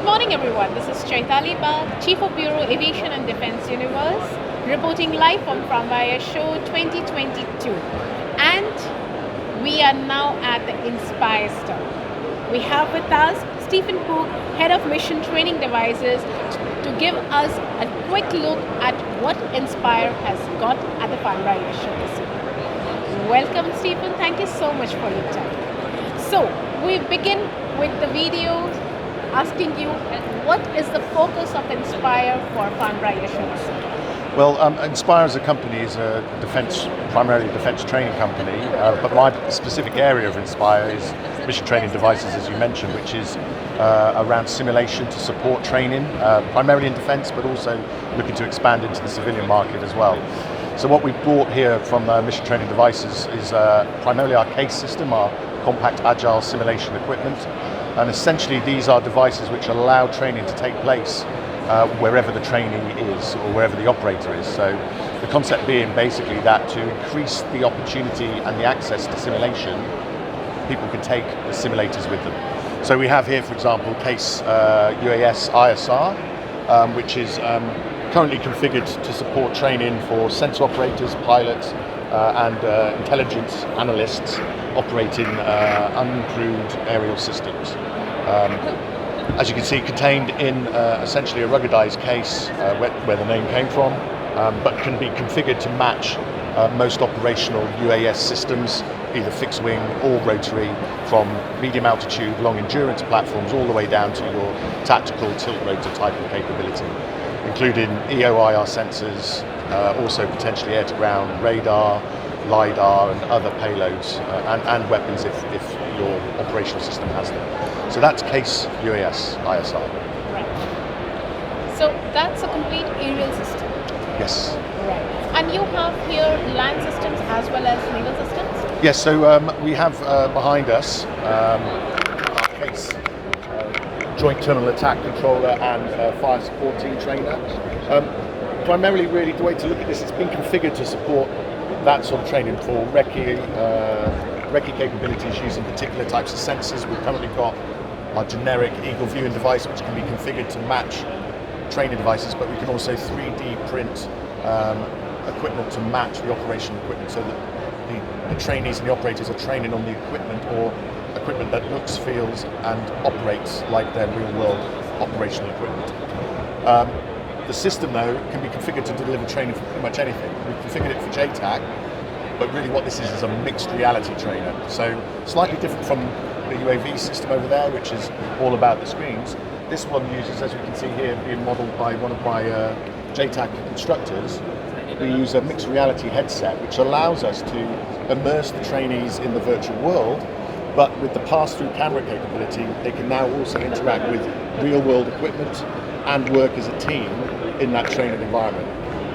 morning, everyone. This is Chaitali Bag, Chief of Bureau Aviation and Defense Universe, reporting live from FIAS Show 2022. And we are now at the Inzpire store. We have with us Stephen Pook, Head of Mission Training Devices, to give us a quick look at what Inzpire has got at the FIAS Show this year. Welcome, Stephen. Thank you so much for your time. So, we begin with the video asking you what is the focus of Inzpire for FIAS Show? Well, Inzpire as a company is a primarily defense training company, but my specific area of Inzpire is mission training devices, as you mentioned, which is around simulation to support training, primarily in defense, but also looking to expand into the civilian market as well. So what we've brought here from mission training devices is primarily our case system, our compact agile simulation equipment, and essentially these are devices which allow training to take place wherever the trainee is or wherever the operator is. So the concept being basically that to increase the opportunity and the access to simulation, people can take the simulators with them. So we have here, for example, case UAS ISR, which is currently configured to support training for sensor operators, pilots, and intelligence analysts operating uncrewed aerial systems. As you can see, contained in essentially a ruggedized case where the name came from, but can be configured to match most operational UAS systems, either fixed wing or rotary, from medium altitude, long endurance platforms all the way down to your tactical tilt rotor type of capability, including EO/IR sensors, also potentially air-to-ground radar, LiDAR and other payloads, and weapons if your operational system has them. So that's case UAS ISR. Right. So that's a complete aerial system. Yes. Right. And you have here land systems as well as naval systems? Yes, so we have behind us our case joint terminal attack controller and fire support team trainer. Primarily, really, the way to look at this, it's been configured to support that sort of training for recce capabilities using particular types of sensors. We've currently got our generic Eagle viewing device, which can be configured to match training devices, but we can also 3D print equipment to match the operational equipment, so that the trainees and the operators are training on the equipment or equipment that looks, feels, and operates like their real-world operational equipment. The system, though, can be configured to deliver training for pretty much anything. We've configured it for JTAC, but really what this is a mixed reality trainer. So slightly different from the UAV system over there, which is all about the screens. This one uses, as we can see here, being modelled by one of my JTAC instructors. We use a mixed reality headset, which allows us to immerse the trainees in the virtual world, but with the pass-through camera capability, they can now also interact with real-world equipment and work as a team in that training environment.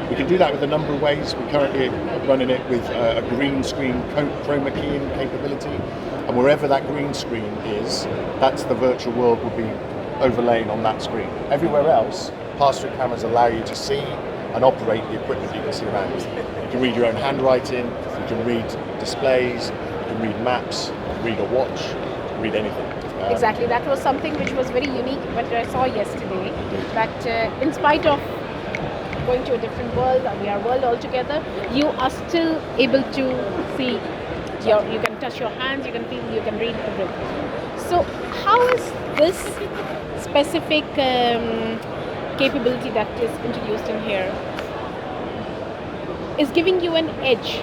We can do that with a number of ways. We're currently running it with a green screen chroma keying capability, and wherever that green screen is, that's the virtual world will be overlaying on that screen. Everywhere else, pass-through cameras allow you to see and operate the equipment you can see around you. You can read your own handwriting, you can read displays, you can read maps, you can read a watch, you can read anything. Exactly, that was something which was very unique, what I saw yesterday, that in spite of going to a different world, we are world altogether, you are still able to see, you can touch your hands, you can feel, you can read everything. So how is this specific capability that is introduced in here is giving you an edge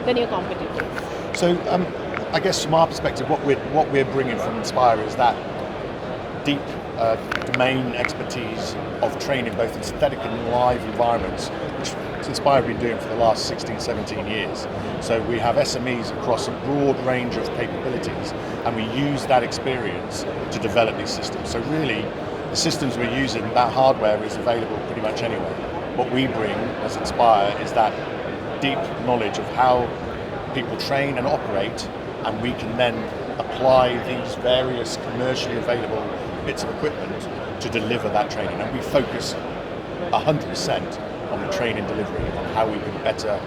than your competitors? So I guess from our perspective, what we're bringing from Inzpire is that deep domain expertise of training both in synthetic and live environments, which Inzpire have been doing for the last 16, 17 years. So we have SMEs across a broad range of capabilities, and we use that experience to develop these systems. So really, the systems we're using, that hardware is available pretty much anywhere. What we bring as Inzpire is that deep knowledge of how people train and operate, and we can then apply these various commercially available bits of equipment to deliver that training. And we focus 100% on the training delivery, on how we can better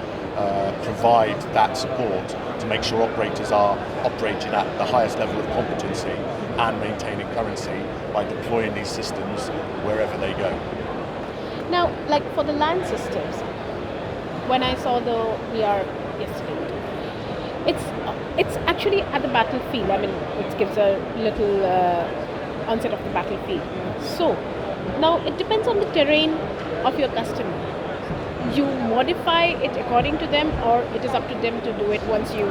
provide that support to make sure operators are operating at the highest level of competency and maintaining currency by deploying these systems wherever they go. Now, like for the land systems, when I saw the VR yesterday, it's actually at the battlefield. I mean, it gives a little onset of the battlefield. So now it depends on the terrain of your customer. You modify it according to them, or it is up to them to do it once you.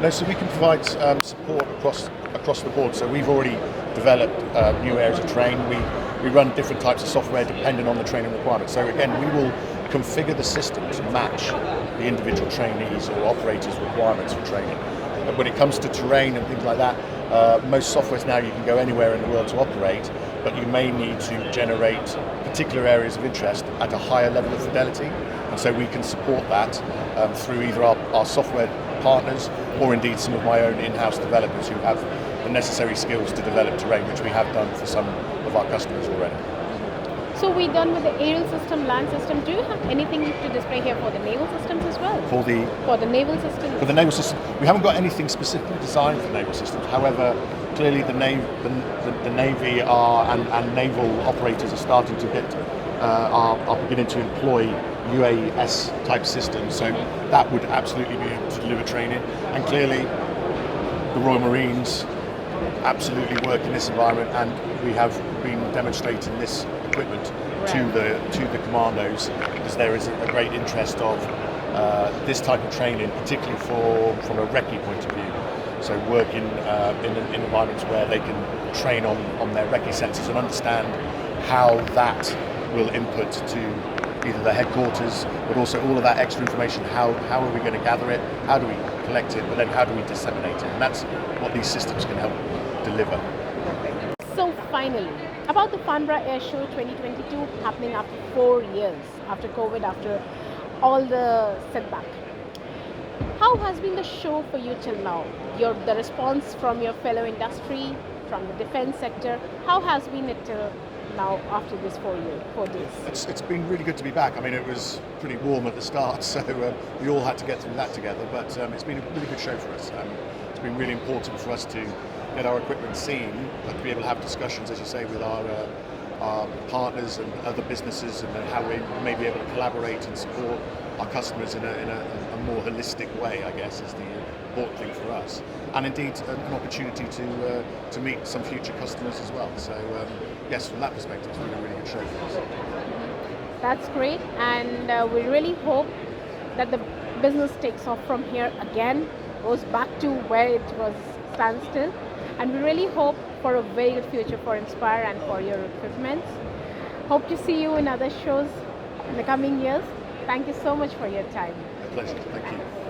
No, so we can provide support across the board. So we've already developed new areas of terrain. We run different types of software depending on the training requirements. So again, we will configure the system to match the individual trainees or operators' requirements for training. But when it comes to terrain and things like that, most softwares now you can go anywhere in the world to operate, but you may need to generate particular areas of interest at a higher level of fidelity. And so we can support that through either our software partners or indeed some of my own in-house developers who have the necessary skills to develop terrain, which we have done for some of our customers already. So we're done with the aerial system, land system. Do you have anything to display here for the naval systems as well? For the naval systems? For the naval system, we haven't got anything specifically designed for naval systems. However, clearly the Navy and naval operators are starting to are beginning to employ UAS type systems. So that would absolutely be able to deliver training. And clearly, the Royal Marines absolutely work in this environment, and we have been demonstrating this equipment to the commandos because there is a great interest of this type of training, particularly from a recce point of view. So working in environments where they can train on their recce sensors and understand how that will input to either the headquarters, but also all of that extra information. How are we going to gather it? How do we collect it? But then how do we disseminate it? And that's what these systems can help deliver. So finally, about the Farnborough Air Show 2022 happening after 4 years, after COVID, after all the setback. How has been the show for you till now? The response from your fellow industry, from the defense sector, how has been it till now after this 4 days? It's been really good to be back. I mean, it was pretty warm at the start, so we all had to get through that together, but it's been a really good show for us. It's been really important for us to get our equipment seen, but to be able to have discussions, as you say, with our partners and other businesses, and how we may be able to collaborate and support our customers in a more holistic way, I guess, is the important thing for us. And indeed, an opportunity to meet some future customers as well. So yes, from that perspective, it's been a really good show for us. That's great, and we really hope that the business takes off from here again, goes back to where it was standstill, and we really hope for a very good future for Inzpire and for your equipment. Hope to see you in other shows in the coming years. Thank you so much for your time. A pleasure. Thank you.